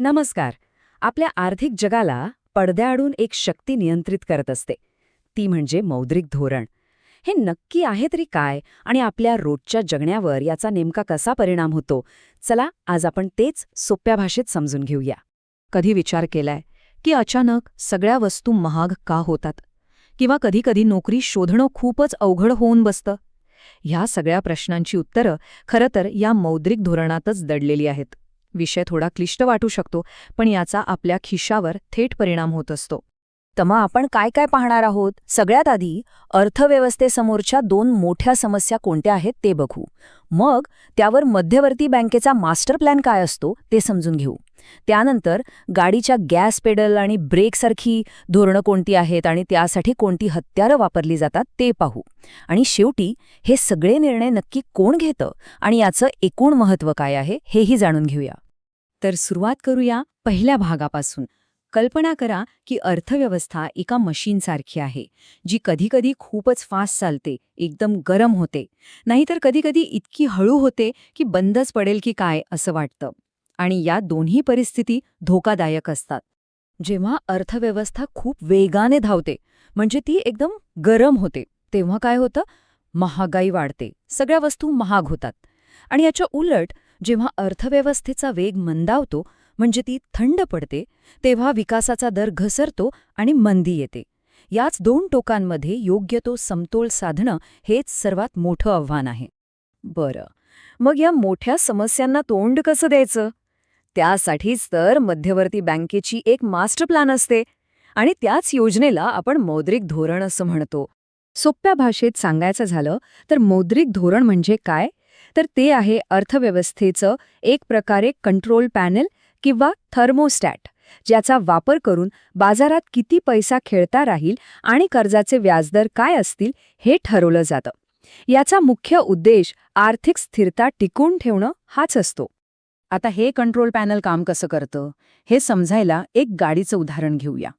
नमस्कार. आपल्या आर्थिक जगाला पडद्याआडून एक शक्ती नियंत्रित करत असते. ती म्हणजे मौद्रिक धोरण. हे नक्की आहे तरी काय आणि आपल्या रोजच्या जगण्यावर याचा नेमका कसा परिणाम होतो? चला आज आपण तेच सोप्या भाषेत समजून घेऊया. कधी विचार केलाय की अचानक सगळ्या वस्तू महाग का होतात? किंवा कधीकधी नोकरी शोधणं खूपच अवघड होऊन बसतं? ह्या सगळ्या प्रश्नांची उत्तरं खरं तर या मौद्रिक धोरणातच दडलेली आहेत. विषय थोडा क्लिष्ट वाटू शकतो, पण याचा आपल्या खिशावर थेट परिणाम होत असतो. तर मग आपण काय काय पाहणार आहोत? सगळ्यात आधी अर्थव्यवस्थेसमोरच्या दोन मोठ्या समस्या कोणत्या आहेत ते बघू. मग त्यावर मध्यवर्ती बँकेचा मास्टर प्लॅन काय असतो ते समजून घेऊ. त्यानंतर गाडीच्या गॅस पेडल आणि ब्रेकसारखी धोरणं कोणती आहेत आणि त्यासाठी कोणती हत्यारं वापरली जातात ते पाहू. आणि शेवटी हे सगळे निर्णय नक्की कोण घेतं आणि याचं एकूण महत्त्व काय आहे हेही जाणून घेऊया. तर सुरुवात करूया पहिल्या भागापासून. कल्पना करा की अर्थव्यवस्था एका मशीनसारखी आहे, जी कधीकधी खूपच फास्ट चालते, एकदम गरम होते, नाहीतर कधीकधी इतकी हळू होते की बंदच पडेल की काय असं वाटतं. आणि या दोन्ही परिस्थिती धोकादायक असतात. जेव्हा अर्थव्यवस्था खूप वेगाने धावते, म्हणजे ती एकदम गरम होते, तेव्हा काय होतं? महागाई वाढते, सगळ्या वस्तू महाग होतात. आणि याच्या उलट जेव्हा अर्थव्यवस्थेचा वेग मंदावतो, म्हणजे ती थंड पडते, तेव्हा विकासाचा दर घसरतो आणि मंदी येते. याच दोन टोकांमध्ये योग्य तो समतोल साधणं हेच सर्वात मोठं आव्हान आहे. बरं, मग या मोठ्या समस्यांना तोंड कसं द्यायचं? त्यासाठीच तर मध्यवर्ती बँकेची एक मास्टर प्लॅन असते आणि त्याच योजनेला आपण मौद्रिक धोरण असं म्हणतो. सोप्या भाषेत सांगायचं झालं तर मौद्रिक धोरण म्हणजे काय? तर ते आहे अर्थव्यवस्थेचं एक प्रकारे कंट्रोल पॅनल किंवा थर्मोस्टॅट, ज्याचा वापर करून बाजारात किती पैसा खेळता राहील आणि कर्जाचे व्याजदर काय असतील हे ठरवलं जातं. याचा मुख्य उद्देश आर्थिक स्थिरता टिकवून ठेवणं हाच असतो. आता हे कंट्रोल पॅनल काम कसं करतं हे समजायला एक गाडीचं उदाहरण घेऊया.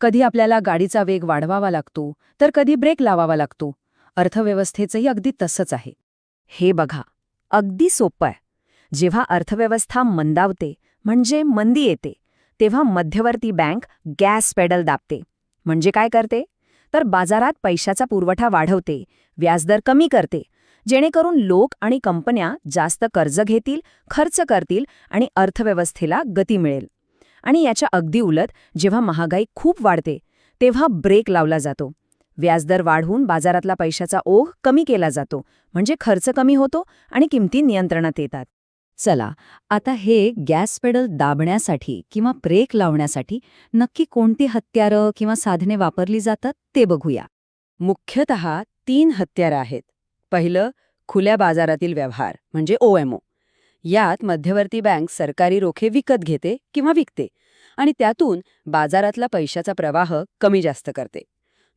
कधी आपल्याला गाडीचा वेग वाढवावा लागतो, तर कधी ब्रेक लावावा लागतो. अर्थव्यवस्थेचंही अगदी तसंच आहे. हे बघा, अगदी सोपं आहे. जेव्हा अर्थव्यवस्था मंदावते, म्हणजे मंदी येते, तेव्हा मध्यवर्ती बँक गॅस पेडल दाबते. म्हणजे काय करते? तर बाजारात पैशाचा पुरवठा वाढवते, व्याजदर कमी करते, जेणेकरून लोक आणि कंपन्या जास्त कर्ज घेतील, खर्च करतील आणि अर्थव्यवस्थेला गती मिळेल. आणि याच्या अगदी उलट जेव्हा महागाई खूप वाढते, तेव्हा ब्रेक लावला जातो. व्याजदर वाढवून बाजारातला पैशाचा ओघ कमी केला जातो, म्हणजे खर्च कमी होतो आणि किमती नियंत्रणात येतात. चला, आता हे गॅस पेडल दाबण्यासाठी किंवा ब्रेक लावण्यासाठी नक्की कोणती हत्यारं किंवा साधने वापरली जातात ते बघूया. मुख्यतः 3 हत्यारं आहेत. पहिलं, खुल्या बाजारातील व्यवहार म्हणजे OMO. यात मध्यवर्ती बँक सरकारी रोखे विकत घेते किंवा विकते आणि त्यातून बाजारातला पैशाचा प्रवाह कमी जास्त करते.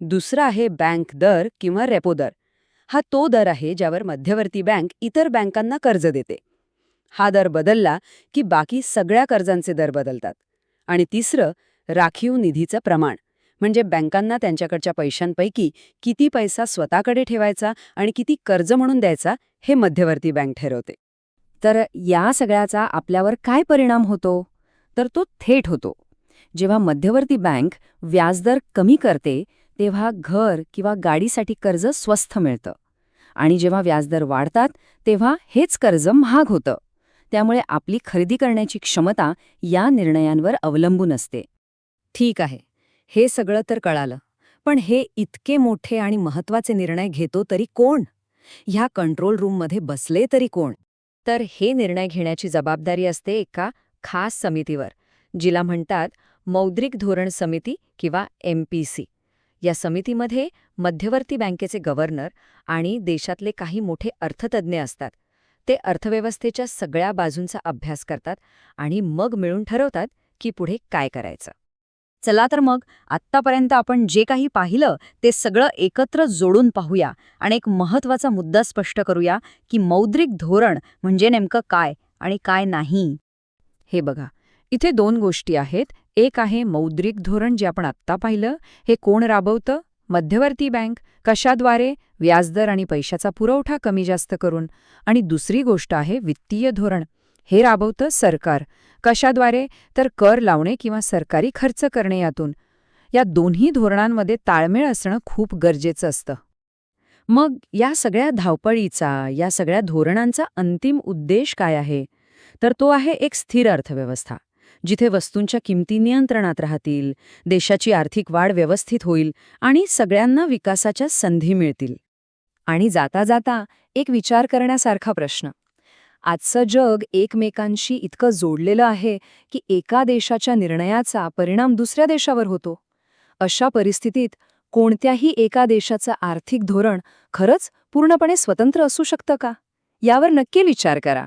दुसरा आहे बँक दर किंवा रेपो दर. हा तो दर आहे ज्यावर मध्यवर्ती बँक इतर बँकांना कर्ज देते. हा दर बदलला की बाकी सगळ्या कर्जांचे दर बदलतात. आणि तिसरं, राखीव निधीचं प्रमाण, म्हणजे बँकांना त्यांच्याकडच्या पैशांपैकी किती पैसा स्वतःकडे ठेवायचा आणि किती कर्ज म्हणून द्यायचा हे मध्यवर्ती बँक ठरवते. तर या सगळ्याचा आपल्यावर काय परिणाम होतो? तर तो थेट होतो. जेव्हा मध्यवर्ती बँक व्याजदर कमी करते, तेव्हा घर किंवा गाडीसाठी कर्ज स्वस्त मिळतं. आणि जेव्हा व्याजदर वाढतात, तेव्हा हेच कर्ज महाग होतं. त्यामुळे आपली खरेदी करण्याची क्षमता या निर्णयांवर अवलंबून असते. ठीक आहे, हे सगळं तर कळालं. पण हे इतके मोठे आणि महत्त्वाचे निर्णय घेतो तरी कोण? ह्या कंट्रोल रूममध्ये बसले तरी कोण? तर हे निर्णय घेण्याची जबाबदारी असते एका खास समितीवर, जिला म्हणतात मौद्रिक धोरण समिती किंवा MPC. या समितीमध्ये मध्यवर्ती बँकेचे गव्हर्नर आणि देशातले काही मोठे अर्थतज्ज्ञ असतात. ते अर्थव्यवस्थेच्या सगळ्या बाजूंचा अभ्यास करतात आणि मग मिळून ठरवतात की पुढे काय करायचं. चला तर मग आत्तापर्यंत आपण जे काही पाहिलं ते सगळं एकत्र जोडून पाहूया आणि एक महत्त्वाचा मुद्दा स्पष्ट करूया की मौद्रिक धोरण म्हणजे नेमकं काय आणि काय नाही. हे बघा, इथे 2 गोष्टी आहेत. एक आहे मौद्रिक धोरण, जे आपण आत्ता पाहिलं. हे कोण राबवतं? मध्यवर्ती बँक. कशाद्वारे? व्याजदर आणि पैशाचा पुरवठा कमी जास्त करून. आणि दुसरी गोष्ट आहे वित्तीय धोरण. हे राबवतं सरकार. कशाद्वारे? तर कर लावणे किंवा सरकारी खर्च करणे यातून. या दोन्ही धोरणांमध्ये ताळमेळ असणं खूप गरजेचं असतं. मग या सगळ्या धावपळीचा, या सगळ्या धोरणांचा अंतिम उद्देश काय आहे? तर तो आहे एक स्थिर अर्थव्यवस्था, जिथे वस्तूंच्या किमती नियंत्रणात राहतील, देशाची आर्थिक वाढ व्यवस्थित होईल आणि सगळ्यांना विकासाच्या संधी मिळतील. आणि जाता जाता एक विचार करण्यासारखा प्रश्न. आजचं जग एकमेकांशी इतकं जोडलेलं आहे की एका देशाच्या निर्णयाचा परिणाम दुसऱ्या देशावर होतो. अशा परिस्थितीत कोणत्याही एका देशाचं आर्थिक धोरण खरंच पूर्णपणे स्वतंत्र असू शकतं का? यावर नक्की विचार करा.